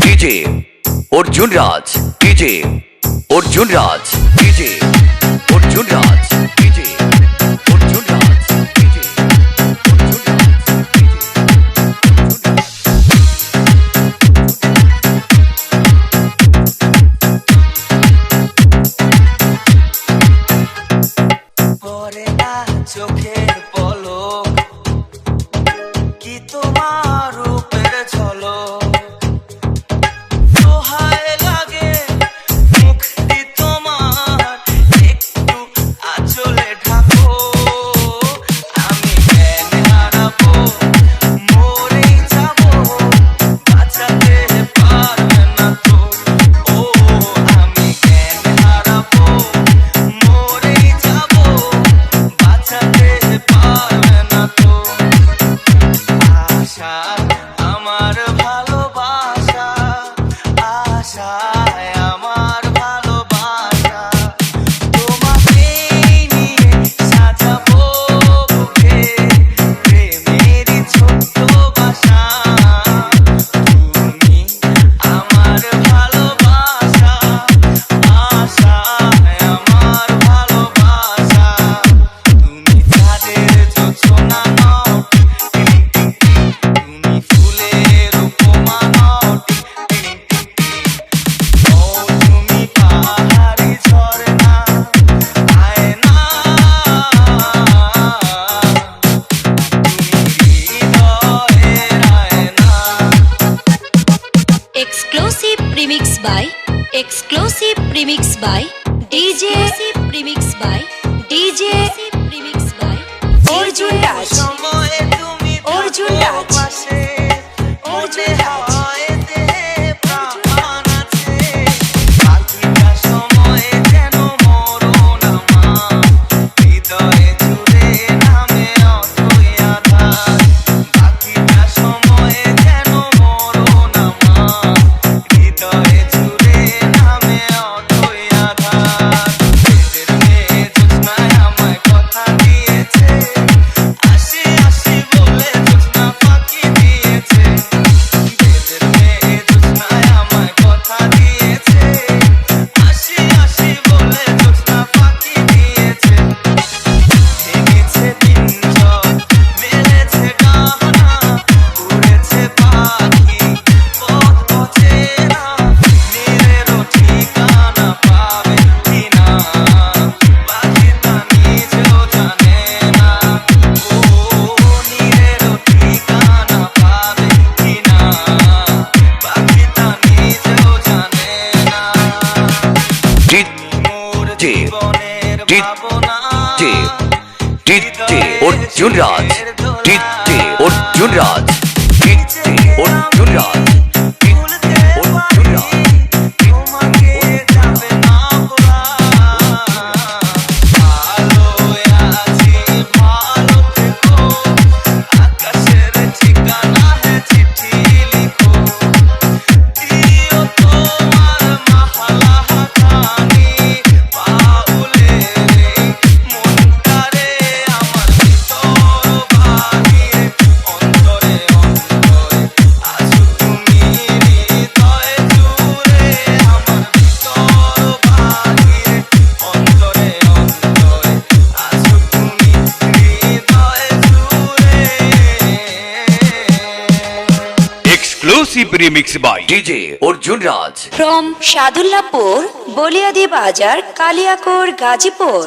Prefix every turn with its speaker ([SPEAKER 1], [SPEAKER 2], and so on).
[SPEAKER 1] DJ Arjun राज, DJ Arjun राज, DJ Arjun राज, DJ Arjun राज, DJ Arjun राज,
[SPEAKER 2] পরে না চোখের পলক কি তোমার রূপের ঝলক দোহায় লাগে মুখটি তোমার একটু আঁচলে ঢাকো আমি জ্ঞান হারাবো মরেই যাবো বাঁচাতে পারবে না তো ও আমি জ্ঞান হারাবো মরেই যাবো বাঁচাতে পারবে না তো আশা আমার ভালোবাসা আশায় আমার ভালোবাসা তোমাকে নিয়ে সাজাবো বুকে প্রেমেরই ছোট্ট বাসা তুমি আমার ভালোবাসা আশায় আমার ভালোবাসা তুমি চাঁদের জোছনা নও তুমি ফুলের উপমা নও ও তুমি পাহাড়ি ঝরনা আয়না তুমি হৃদয়ের আয়না
[SPEAKER 3] Exclusive remix by DJ Arjun Raj,
[SPEAKER 2] সময়ে তুমি
[SPEAKER 3] অর্জুন রাজ।
[SPEAKER 2] পাশে মনে হয় দেহে প্রাণ আছে বাকিটা সময়ে যেন মরণ আমার হৃদয়ে জুড়ে নামে অথই আধার বাকিটা সময়ে যেন মরণ আমার হৃদয়ে জুড়ে নামে অথই আধার বেদের মেয়ে জোছনায় আমায় কথা দিয়েছে আসি আসি বলে জোছনা ফাঁকি দিয়েছে বেদের মেয়ে জোছনায় আমায় কথা দিয়েছে আসি আসি বলে জোছনা ফাঁকি দিয়েছে ভেঙেছে পিঞ্জর মেলেছে ডানা উড়েছে পাখি পথ অচেনা নিজেরও ঠিকানা পাবে কিনা পাখিটা নিজেও জানে না ও নিজেরও ঠিকানা পাবে কিনা পাখিটা নিজেও জানে না মোর জীবনের ভাবনা
[SPEAKER 1] डीजे अर्जुन राज, डीजे अर्जुन राज, डीजे अर्जुन राज,
[SPEAKER 2] ভুলতে পারি তোমাকে যাবে না ভোলা ভালো আছি ভালো থেকো আকাশের ঠিকানা হে চিঠি লিখো দিও তোমার মাহালা খানি পাউলে রে মনটারে আমার ভিতর বাহিরে অন্তরে অন্তরে আছো তুমি হৃদয়ে জুড়ে আমার ভিতর বাহিরে অন্তরে অন্তরে আছো তুমি হৃদয়ে জুড়ে
[SPEAKER 1] exclusive remix by DJ Arjun Raj.
[SPEAKER 3] from Shadullapur, Boliadi Bazar, Kaliakur, Gazipur.